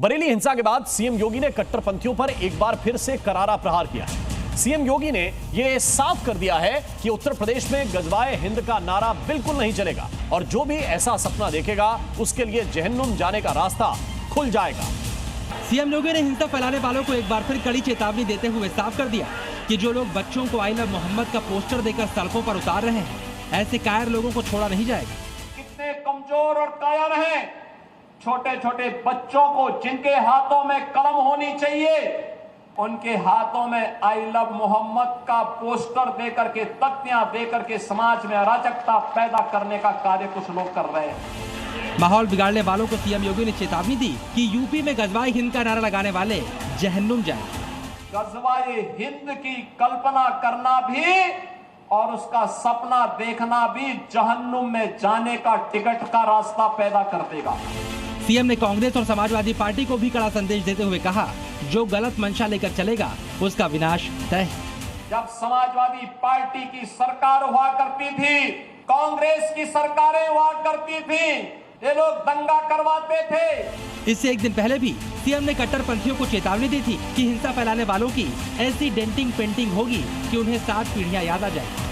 बरेली हिंसा के बाद सीएम योगी ने कट्टरपंथियों पर एक बार फिर से करारा प्रहार किया है। सीएम योगी ने यह साफ कर दिया है कि उत्तर प्रदेश में गजवाए हिंद का नारा बिल्कुल नहीं चलेगा और जो भी ऐसा सपना देखेगा उसके लिए जहन्नुम जाने का रास्ता खुल जाएगा। सीएम योगी ने हिंसा फैलाने वालों को एक बार फिर कड़ी चेतावनी देते हुए साफ कर दिया कि जो लोग बच्चों को आई लव मोहम्मद का पोस्टर देकर सड़कों पर उतार रहे हैं, ऐसे कायर लोगों को छोड़ा नहीं जाएगा। कितने कमजोर और कायर हैं छोटे छोटे बच्चों को जिनके हाथों में कलम होनी चाहिए, उनके हाथों में आई लव मोहम्मद का पोस्टर देकर के, तख्तियां देकर के समाज में अराजकता पैदा करने का कार्य कुछ लोग कर रहे हैं। माहौल बिगाड़ने वालों को सीएम योगी ने चेतावनी दी कि यूपी में गजवाए हिंद का नारा लगाने वाले जहन्नुम जाएंगे। गजवाए हिंद की कल्पना करना भी और उसका सपना देखना भी जहन्नुम में जाने का टिकट का रास्ता पैदा कर देगा। सीएम ने कांग्रेस और समाजवादी पार्टी को भी कड़ा संदेश देते हुए कहा, जो गलत मंशा लेकर चलेगा उसका विनाश तय है। जब समाजवादी पार्टी की सरकार हुआ करती थी, कांग्रेस की सरकारें हुआ करती थी, ये लोग दंगा करवाते थे। इससे एक दिन पहले भी सीएम ने कट्टरपंथियों को चेतावनी दी थी कि हिंसा फैलाने वालों की ऐसी डेंटिंग पेंटिंग होगी कि उन्हें 7 पीढ़ियां याद आ जाए।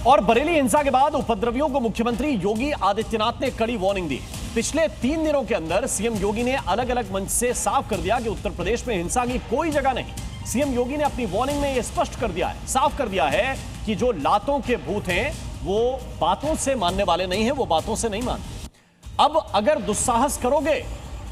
और बरेली हिंसा के बाद उपद्रवियों को मुख्यमंत्री योगी आदित्यनाथ ने कड़ी वार्निंग दी। पिछले 3 दिनों के अंदर सीएम योगी ने अलग अलग मंच से साफ कर दिया कि उत्तर प्रदेश में हिंसा की कोई जगह नहीं। सीएम योगी ने अपनी वार्निंग में यह स्पष्ट कर दिया है, साफ कर दिया है कि जो लातों के भूत हैं वो बातों से मानने वाले नहीं है, वो बातों से नहीं मानते। अब अगर दुस्साहस करोगे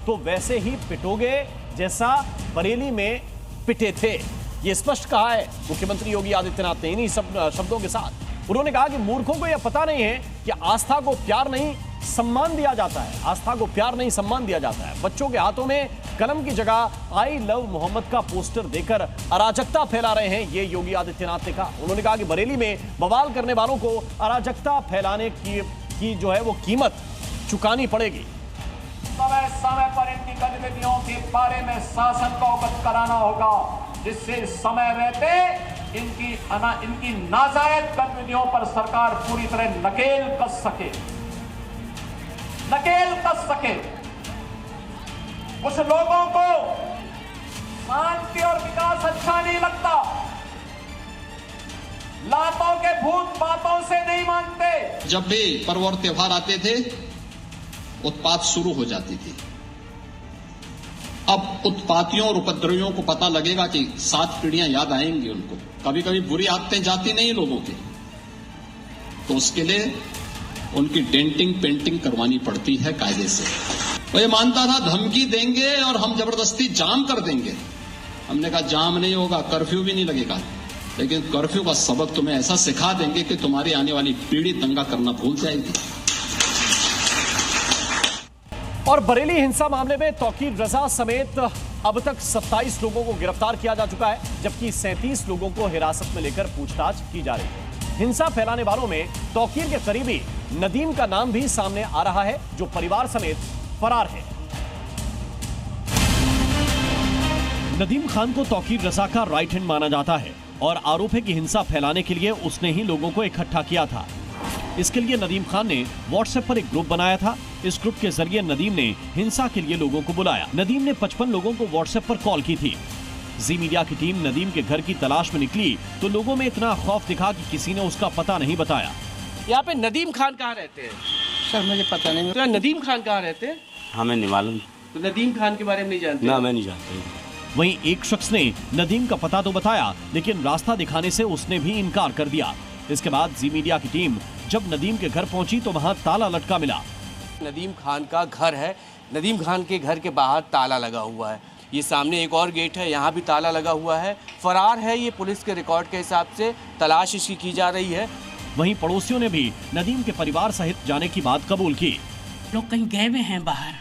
तो वैसे ही पिटोगे जैसा बरेली में पिटे थे। ये स्पष्ट कहा है मुख्यमंत्री योगी आदित्यनाथ ने इन्हीं शब्दों के साथ। उन्होंने कहा कि मूर्खों को यह पता नहीं है कि आस्था को प्यार नहीं सम्मान दिया जाता है, आस्था को प्यार नहीं सम्मान दिया जाता है। बच्चों के हाथों में कलम की जगह आई लव मोहम्मद का पोस्टर देकर अराजकता फैला रहे हैं, ये योगी आदित्यनाथ ने कहा। उन्होंने कहा कि बरेली में बवाल करने वालों को अराजकता फैलाने की जो है वो कीमत चुकानी पड़ेगी। समय समय पर इनकी गतिविधियों के बारे में शासन को अवगत कराना होगा, जिससे समय रहते इनकी नाजायज गतिविधियों पर सरकार पूरी तरह नकेल कस सके। कुछ लोगों को शांति और विकास अच्छा नहीं लगता, लातों के भूत बातों से नहीं मानते। जब भी पर्व और त्योहार आते थे उत्पात शुरू हो जाती थी। अब उत्पातियों और उपद्रवियों को पता लगेगा कि 7 पीढ़ियां याद आएंगी उनको। कभी कभी बुरी आदतें जाती नहीं लोगों की, तो उसके लिए उनकी डेंटिंग पेंटिंग करवानी पड़ती है कायदे से। वो ये मानता था धमकी देंगे और हम जबरदस्ती जाम कर देंगे। हमने कहा जाम नहीं होगा, कर्फ्यू भी नहीं लगेगा, लेकिन कर्फ्यू का सबक तुम्हें ऐसा सिखा देंगे कि तुम्हारी आने वाली पीढ़ी दंगा करना भूल जाएगी। और बरेली हिंसा मामले में तौकीर रजा समेत अब तक 27 लोगों को गिरफ्तार किया जा चुका है, जबकि 37 लोगों को हिरासत में लेकर पूछताछ की जा रही है। हिंसा फैलाने वालों में तौकीर के करीबी नदीम का नाम भी सामने आ रहा है, जो परिवार समेत फरार है। नदीम खान को तौकीर रजा का राइट हैंड माना जाता है और आरोप है कि हिंसा फैलाने के लिए उसने ही लोगों को इकट्ठा किया था। इसके लिए नदीम खान ने व्हाट्सएप पर एक ग्रुप बनाया था। इस ग्रुप के जरिए नदीम ने हिंसा के लिए लोगों को बुलाया। नदीम ने 55 लोगों को व्हाट्सएप पर कॉल की थी। जी मीडिया की टीम नदीम के घर की तलाश में निकली तो लोगों में इतना खौफ दिखा कि किसी ने उसका पता नहीं बताया। यहाँ पे नदीम खान कहाँ रहते हैं? सर मुझे पता नहीं। तो नदीम खान कहाँ रहते हैं? हमें नहीं मालूम। तो नदीम खान के बारे में नहीं जानते? ना, मैं नहीं जानता। वहीं एक शख्स ने नदीम का पता तो बताया, लेकिन रास्ता दिखाने से उसने भी इनकार कर दिया। इसके बाद जी मीडिया की टीम जब नदीम के घर पहुंची तो वहां ताला लटका मिला। नदीम खान का घर है, नदीम खान के घर के बाहर ताला लगा हुआ है। ये सामने एक और गेट है, यहाँ भी ताला लगा हुआ है। फरार है ये, पुलिस के रिकॉर्ड के हिसाब से तलाश इसकी की जा रही है। वहीं पड़ोसियों ने भी नदीम के परिवार सहित जाने की बात कबूल की। लोग कहीं गए हुए हैं बाहर,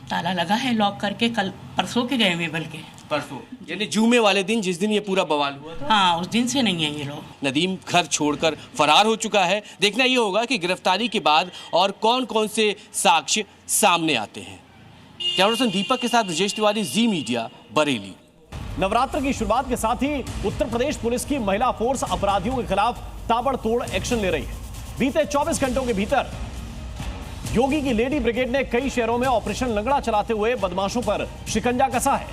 ताला लगा है लॉक करके, कल परसों के गए हुए, बल्कि परसों यानी जुमे वाले दिन, जिस दिन ये पूरा बवाल हुआ था। हाँ, उस दिन से नहीं है ये लोग। नदीम घर छोड़कर फरार हो चुका है। देखना ये होगा कि गिरफ्तारी के बाद और कौन कौन से साक्ष्य सामने आते हैं। कैमरा पर्सन दीपक के साथ ब्रजेश तिवारी, जी मीडिया, बरेली। नवरात्र की शुरुआत के साथ ही उत्तर प्रदेश पुलिस की महिला फोर्स अपराधियों के खिलाफ ताबड़तोड़ एक्शन ले रही है। बीते 24 घंटों के भीतर योगी की लेडी ब्रिगेड ने कई शहरों में ऑपरेशन लंगड़ा चलाते हुए बदमाशों पर शिकंजा कसा है।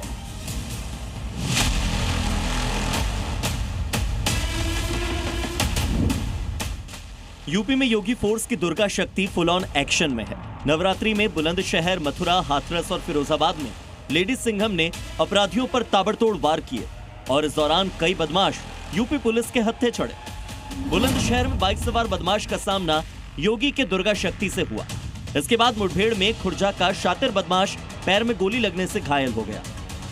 यूपी में योगी फोर्स की दुर्गा शक्ति फुल ऑन एक्शन में है। नवरात्रि में बुलंदशहर, मथुरा, हाथरस और फिरोजाबाद में लेडी सिंघम ने अपराधियों पर ताबड़तोड़ वार किए और इस दौरान कई बदमाश यूपी पुलिस के हत्थे चढ़े। बुलंदशहर में बाइक सवार बदमाश का सामना योगी के दुर्गा शक्ति से हुआ। इसके बाद मुठभेड़ में खुर्जा का शातिर बदमाश पैर में गोली लगने से घायल हो गया।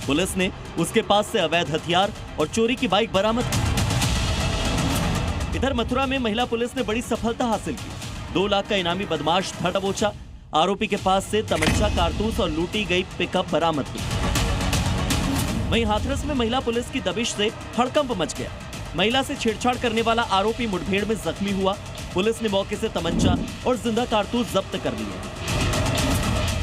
पुलिस ने उसके पास से अवैध हथियार और चोरी की बाइक बरामद की। इधर मथुरा में महिला पुलिस ने बड़ी सफलता हासिल की। 2 लाख का इनामी बदमाश धर दबोचा। आरोपी के पास से तमंचा, कारतूस और लूटी गई पिकअप बरामद की। वहीं हाथरस में महिला पुलिस की दबिश से हड़कंप मच गया। महिला से छेड़छाड़ करने वाला आरोपी मुठभेड़ में जख्मी हुआ। पुलिस ने मौके से तमंचा और जिंदा कारतूस जब्त कर लिए।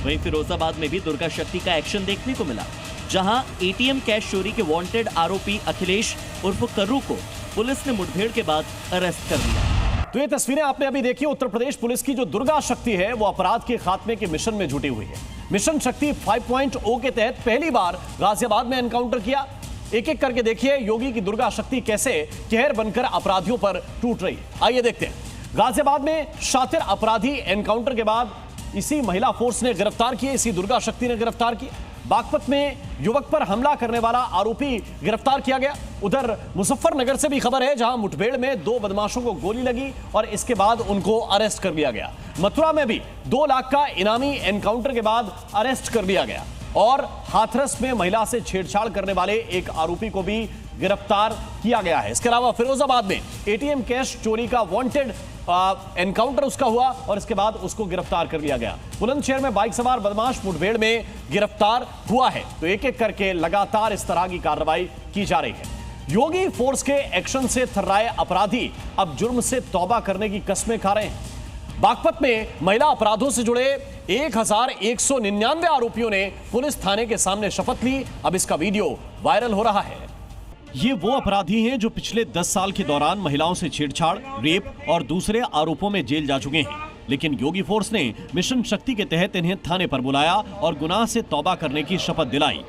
वहीं फिरोजाबाद में भी दुर्गा शक्ति का एक्शन देखने को मिला, जहां एटीएम कैश चोरी के वांटेड आरोपी अखिलेश उर्फ कर्रू को पुलिस ने मुठभेड़ के बाद अरेस्ट कर लिया। तो ये तस्वीरें आपने अभी देखी। उत्तर प्रदेश पुलिस की जो दुर्गा शक्ति है वो अपराध के खात्मे के मिशन में जुटी हुई है। मिशन शक्ति 5.0 के तहत पहली बार गाजियाबाद में एनकाउंटर किया। एक एक करके देखिए योगी की दुर्गा शक्ति कैसे कहर बनकर अपराधियों पर टूट रही है। आइए देखते हैं। गाजियाबाद में शातिर अपराधी एनकाउंटर के बाद इसी महिला फोर्स ने गिरफ्तार किए, इसी दुर्गा शक्ति ने गिरफ्तार किए। बागपत में युवक पर हमला करने वाला आरोपी गिरफ्तार किया गया। उधर मुजफ्फरनगर से भी खबर है, जहां मुठभेड़ में 2 बदमाशों को गोली लगी और इसके बाद उनको अरेस्ट कर लिया गया। मथुरा में भी 2 लाख का इनामी एनकाउंटर के बाद अरेस्ट कर लिया गया और हाथरस में महिला से छेड़छाड़ करने वाले एक आरोपी को भी गिरफ्तार किया गया है। इसके अलावा फिरोजाबाद में एटीएम कैश चोरी का वांटेड एनकाउंटर उसका हुआ और इसके बाद उसको गिरफ्तार कर लिया गया। बुलंदशहर में बाइक सवार बदमाश मुठभेड़ में गिरफ्तार हुआ है। तो एक एक करके लगातार इस तरह की कार्रवाई की जा रही है। योगी फोर्स के एक्शन से थर्राए अपराधी अब जुर्म से तौबा करने की कस्में खा रहे हैं। बागपत में महिला अपराधों से जुड़े 1199 आरोपियों ने पुलिस थाने के सामने शपथ ली। अब इसका वीडियो वायरल हो रहा है। ये वो अपराधी हैं जो पिछले 10 साल के दौरान महिलाओं से छेड़छाड़, रेप और दूसरे आरोपों में जेल जा चुके हैं। लेकिन योगी फोर्स ने मिशन शक्ति के तहत इन्हें थाने पर बुलाया और गुनाह से तौबा करने की शपथ दिलाई।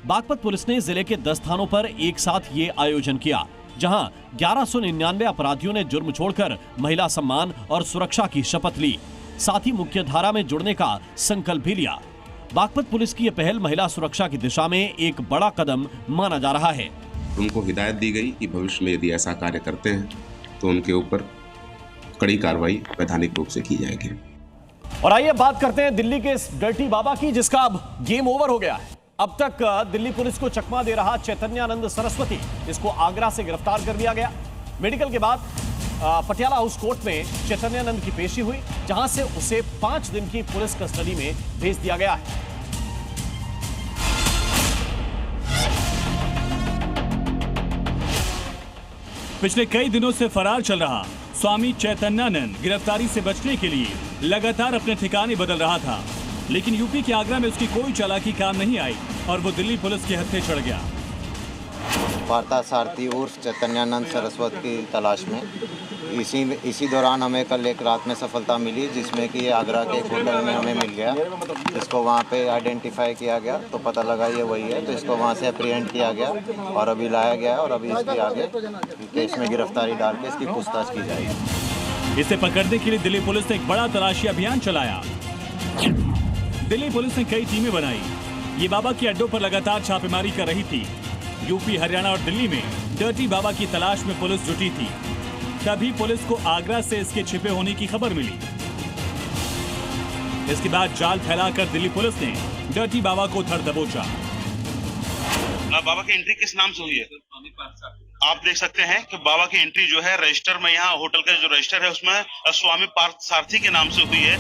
बागपत पुलिस ने जिले के 10 थानों पर एक साथ ये आयोजन किया, जहां 1199 अपराधियों ने जुर्म छोड़कर महिला सम्मान और सुरक्षा की शपथ ली। साथ ही मुख्य धारा में जुड़ने का संकल्प भी लिया। बागपत पुलिस की यह पहल महिला सुरक्षा की दिशा में एक बड़ा कदम माना जा रहा है। उनको हिदायत दी गई कि भविष्य में यदि ऐसा कार्य करते हैं तो उनके ऊपर कड़ी कार्रवाई वैधानिक रूप से की जाएगी। और आइए बात करते हैं दिल्ली के इस डर्टी बाबा की, जिसका अब गेम ओवर हो गया है। अब तक दिल्ली पुलिस को चकमा दे रहा चैतन्यानंद सरस्वती, इसको आगरा से गिरफ्तार कर लिया गया। मेडिकल के बाद पटियाला हाउस कोर्ट में चैतन्यानंद की पेशी हुई, जहां से उसे 5 दिन की पुलिस कस्टडी में भेज दिया गया है। पिछले कई दिनों से फरार चल रहा स्वामी चैतन्यानंद गिरफ्तारी से बचने के लिए लगातार अपने ठिकाने बदल रहा था, लेकिन यूपी के आगरा में उसकी कोई चालाकी काम नहीं आई और वो दिल्ली पुलिस के हत्थे चढ़ गया। पार्था सारथी उर्फ चैतन्यानंद सरस्वती की तलाश में इसी दौरान हमें कल एक रात में सफलता मिली, जिसमें कि आगरा के एक होटल में हमें मिल गया। इसको वहाँ पे आइडेंटिफाई किया गया तो पता लगा ये वही है, तो इसको वहाँ से अप्रीहेंड किया गया और अभी लाया गया और अभी इसके आगे केस में गिरफ्तारी डाल के इसकी पूछताछ की जाएगी। इसे पकड़ने के लिए दिल्ली पुलिस ने एक बड़ा तलाशी अभियान चलाया। दिल्ली पुलिस ने कई टीमें बनाई। ये बाबा के अड्डों पर लगातार छापेमारी कर रही थी। यूपी, हरियाणा और दिल्ली में डर्टी बाबा की तलाश में पुलिस जुटी थी। तभी पुलिस को आगरा से इसके छिपे होने की खबर मिली। इसके बाद जाल फैलाकर दिल्ली पुलिस ने डर्टी बाबा को धर दबोचा। बाबा की एंट्री किस नाम से हुई है? आप देख सकते हैं कि बाबा की एंट्री जो है रजिस्टर में, यहाँ होटल का जो रजिस्टर है उसमें स्वामी पार्थ सारथी के नाम से हुई है।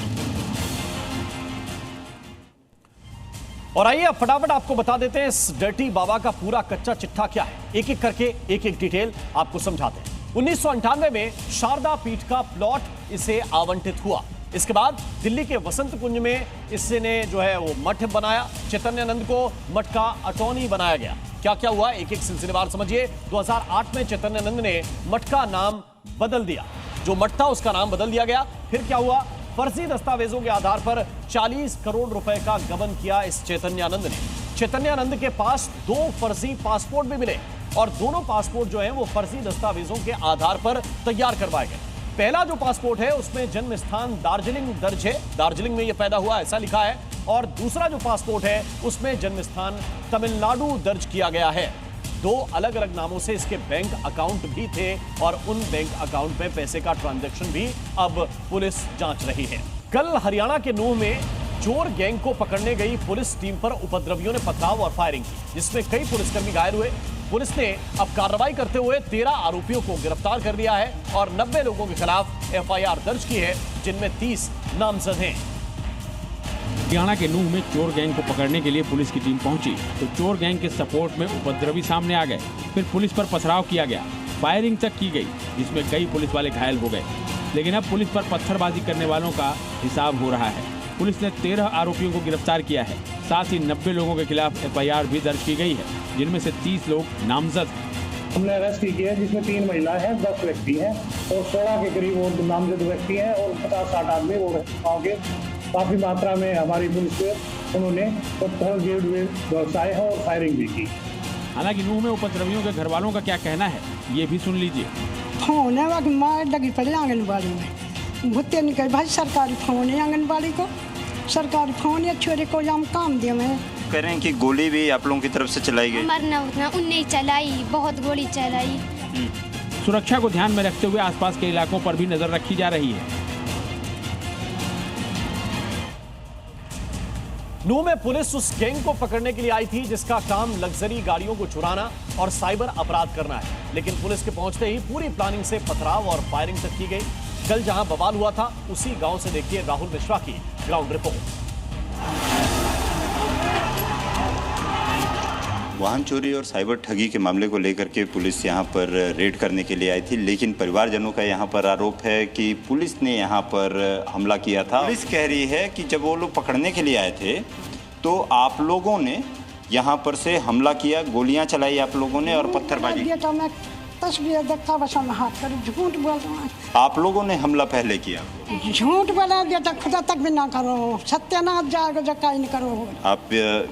और आइए अब फटाफट आपको बता देते हैं इस डर्टी बाबा का पूरा कच्चा चिट्ठा क्या है। एक एक करके एक एक डिटेल आपको समझाते हैं। 1998 में शारदा पीठ का प्लॉट इसे आवंटित हुआ। इसके बाद दिल्ली के वसंत कुंज में इसने जो है वो मठ बनाया। चैतन्यानंद को मठ का अटॉर्नी बनाया गया। क्या क्या हुआ एक एक सिलसिलेवार समझिए। 2008 में चैतन्यानंद ने मठ का नाम बदल दिया। जो मठ था उसका नाम बदल दिया गया। फिर क्या हुआ, फर्जी दस्तावेजों के आधार पर 40 करोड़ रुपए का गबन किया इस चैतन्यानंद ने। चैतन्यानंद के पास 2 फर्जी पासपोर्ट भी मिले और दोनों पासपोर्ट जो हैं वो फर्जी दस्तावेजों के आधार पर तैयार करवाए गए। पहला जो पासपोर्ट है उसमें जन्म स्थान दार्जिलिंग दर्ज है, दार्जिलिंग में ये पैदा हुआ ऐसा लिखा है, और दूसरा जो पासपोर्ट है उसमें जन्म स्थान तमिलनाडु दर्ज किया गया है। 2 अलग अलग नामों से इसके बैंक अकाउंट भी थे और उन बैंक अकाउंट में पैसे का ट्रांजैक्शन भी अब पुलिस जांच रही है। कल हरियाणा के नूंह में चोर गैंग को पकड़ने गई पुलिस टीम पर उपद्रवियों ने पथराव और फायरिंग की, जिसमें कई पुलिसकर्मी घायल हुए। पुलिस ने अब कार्रवाई करते हुए 13 आरोपियों को गिरफ्तार कर लिया है और 90 लोगों के खिलाफ एफआईआर दर्ज की है, जिनमें 30 नामजद हैं। हरियाणा के नूंह में चोर गैंग को पकड़ने के लिए पुलिस की टीम पहुंची तो चोर गैंग के सपोर्ट में उपद्रवी सामने आ गए। फिर पुलिस पर पथराव किया गया, फायरिंग तक की गई, जिसमें कई पुलिस वाले घायल हो गए। लेकिन अब पुलिस पर पत्थरबाजी करने वालों का हिसाब हो रहा है। पुलिस ने 13 आरोपियों को गिरफ्तार किया है, साथ ही 90 लोगों के खिलाफ एफआईआर भी दर्ज की गई है, जिनमें से 30 लोग नामजद हैं। हमने अरेस्ट किया है, जिसमें 3 महिलाएं हैं, 10 व्यक्ति हैं और 16 के करीब और नामजद व्यक्ति हैं और 50-60 आदमी और गाँव के काफी मात्रा में हमारी पुलिस पे उन्होंने पत्थर व्यवसाय है और फायरिंग भी की। हालांकि नूंह में उपद्रवियों के घर वालों का क्या कहना है, ये भी सुन लीजिए। फोन है वक्त मार लगी पड़े आंगनबाड़ी में, भुत्ते निकल भाई सरकारी फोन है आंगनबाड़ी को, सरकारी फोन है, छोरे को हम काम दिए में कह रहे हैं कि गोली भी आप लोगों की तरफ से चलाई गई। मरना उतना उनने चलाई, बहुत गोली चलाई। सुरक्षा को ध्यान में रखते हुए आसपास के इलाकों पर भी नजर रखी जा रही है। नूंह में पुलिस उस गैंग को पकड़ने के लिए आई थी जिसका काम लग्जरी गाड़ियों को चुराना और साइबर अपराध करना है, लेकिन पुलिस के पहुंचते ही पूरी प्लानिंग से पथराव और फायरिंग तक की गई। कल जहां बवाल हुआ था उसी गांव से देखिए राहुल मिश्रा की ग्राउंड रिपोर्ट। वाहन चोरी और साइबर ठगी के मामले को लेकर के पुलिस यहां पर रेड करने के लिए आई थी, लेकिन परिवारजनों का यहां पर आरोप है कि पुलिस ने यहां पर हमला किया था। पुलिस कह रही है कि जब वो लोग पकड़ने के लिए आए थे तो आप लोगों ने यहां पर से हमला किया, गोलियां चलाई आप लोगों ने और पत्थरबाजी। तस्वीर देखता बस हम हाथ कर झूठ बोल रहा है। आप लोगों ने हमला पहले किया? झूठ बोला बेटा, खुदा तक भी ना करो, सत्यानाश जाएगा जो कहीं नहीं करो। आप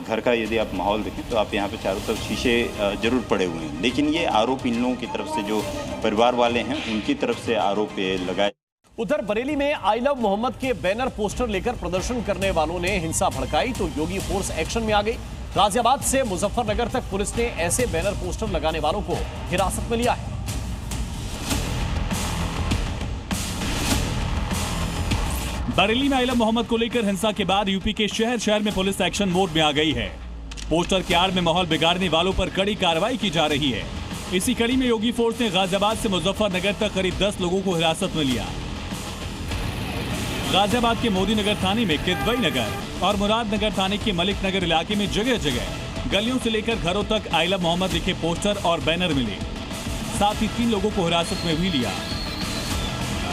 घर का यदि आप माहौल देखें तो आप यहाँ पे चारों तरफ शीशे जरूर पड़े हुए हैं, लेकिन ये आरोप इन लोगों की तरफ से जो परिवार वाले हैं उनकी तरफ से आरोप लगाए। उधर बरेली में आई लव मोहम्मद के बैनर पोस्टर लेकर प्रदर्शन करने वालों ने हिंसा भड़काई तो योगी फोर्स एक्शन में आ गई। गाजियाबाद से मुजफ्फरनगर तक पुलिस ने ऐसे बैनर पोस्टर लगाने वालों को हिरासत में लिया है। बरेली में आई लव मोहम्मद को लेकर हिंसा के बाद यूपी के शहर शहर में पुलिस एक्शन मोड में आ गई है। पोस्टर के आड़ में माहौल बिगाड़ने वालों पर कड़ी कार्रवाई की जा रही है। इसी कड़ी में योगी फोर्स ने गाजियाबाद से मुजफ्फरनगर तक करीब 10 लोगों को हिरासत में लिया। गाजियाबाद के मोदी नगर थाने में किदवई नगर और मुरादनगर थाने के मलिक नगर इलाके में जगह जगह गलियों से लेकर घरों तक आई लव मोहम्मद लिखे पोस्टर और बैनर मिले। साथ ही 3 लोगों को हिरासत में भी लिया।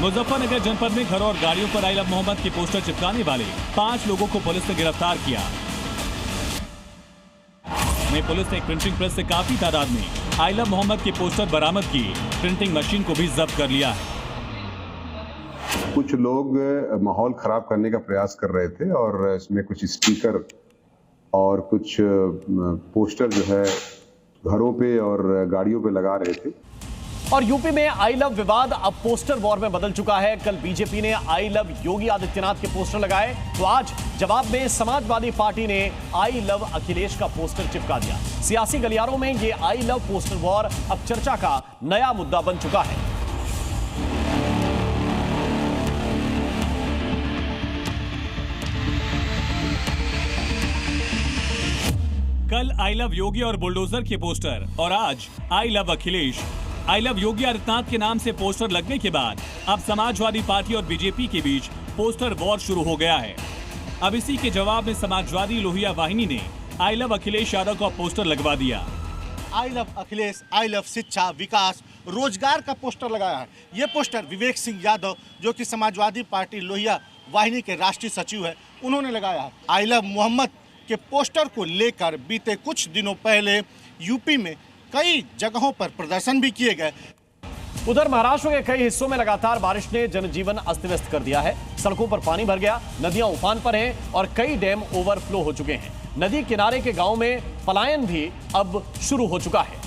मुजफ्फरनगर जनपद में घरों और गाड़ियों पर आई लव मोहम्मद के पोस्टर चिपकाने वाले 5 लोगों को पुलिस ने गिरफ्तार किया। वहीं पुलिस ने एक प्रिंटिंग प्रेस से काफी तादाद में आई लव मोहम्मद के पोस्टर बरामद किए। प्रिंटिंग मशीन को भी जब्त कर लिया है। कुछ लोग माहौल खराब करने का प्रयास कर रहे थे और इसमें कुछ स्टिकर और कुछ पोस्टर जो है घरों पे और गाड़ियों पे लगा रहे थे। और यूपी में आई लव विवाद अब पोस्टर वॉर में बदल चुका है। कल बीजेपी ने आई लव योगी आदित्यनाथ के पोस्टर लगाए तो आज जवाब में समाजवादी पार्टी ने आई लव अखिलेश का पोस्टर चिपका दिया। सियासी गलियारों में ये आई लव पोस्टर वॉर अब चर्चा का नया मुद्दा बन चुका है। कल आई लव योगी और बुलडोजर के पोस्टर और आज I love Akhilesh. I love Yogi Adityanath के नाम से पोस्टर लगने के बाद अब समाजवादी पार्टी और बीजेपी के बीच पोस्टर वॉर शुरू हो गया है। अब इसी के जवाब में समाजवादी लोहिया वाहिनी ने आई लव अखिलेश यादव का पोस्टर लगवा दिया। आई लव अखिलेश, आई लव शिक्षा, विकास, रोजगार का पोस्टर लगाया है। ये पोस्टर विवेक सिंह यादव जो कि समाजवादी पार्टी लोहिया वाहिनी के राष्ट्रीय सचिव है, उन्होंने लगाया है। आई लव मोहम्मद के पोस्टर को लेकर बीते कुछ दिनों पहले यूपी में कई जगहों पर प्रदर्शन भी किए गए। उधर महाराष्ट्र के कई हिस्सों में लगातार बारिश ने जनजीवन अस्त व्यस्त कर दिया है। सड़कों पर पानी भर गया, नदियां उफान पर हैं और कई डैम ओवरफ्लो हो चुके हैं। नदी किनारे के गांव में पलायन भी अब शुरू हो चुका है।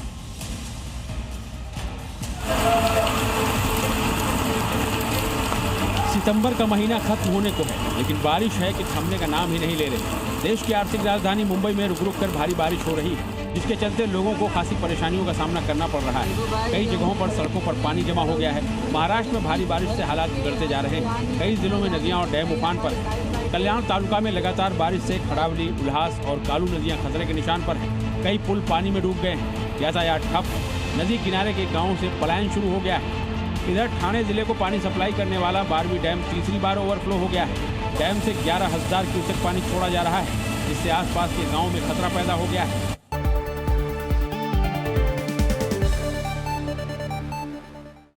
सितंबर का महीना खत्म होने को है, लेकिन बारिश है कि थमने का नाम ही नहीं ले रही। देश की आर्थिक राजधानी मुंबई में रुक रुक कर भारी बारिश हो रही है, जिसके चलते लोगों को खासी परेशानियों का सामना करना पड़ रहा है। कई जगहों पर सड़कों पर पानी जमा हो गया है। महाराष्ट्र में भारी बारिश से हालात बिगड़ते जा रहे हैं। कई जिलों में नदियां और डैम उफान पर है। कल्याण तालुका में लगातार बारिश से खड़ावली, उल्हास और कालू नदियां खतरे के निशान पर हैं। कई पुल पानी में डूब गए हैं। यातायात ठप है। नदी किनारे के गाँव से पलायन शुरू हो गया है। इधर ठाणे जिले को पानी सप्लाई करने वाला बारवी डैम तीसरी बार ओवरफ्लो हो गया है। डैम से 11,000 क्यूसेक पानी छोड़ा जा रहा है, जिससे आसपास के गांव में खतरा पैदा हो गया है।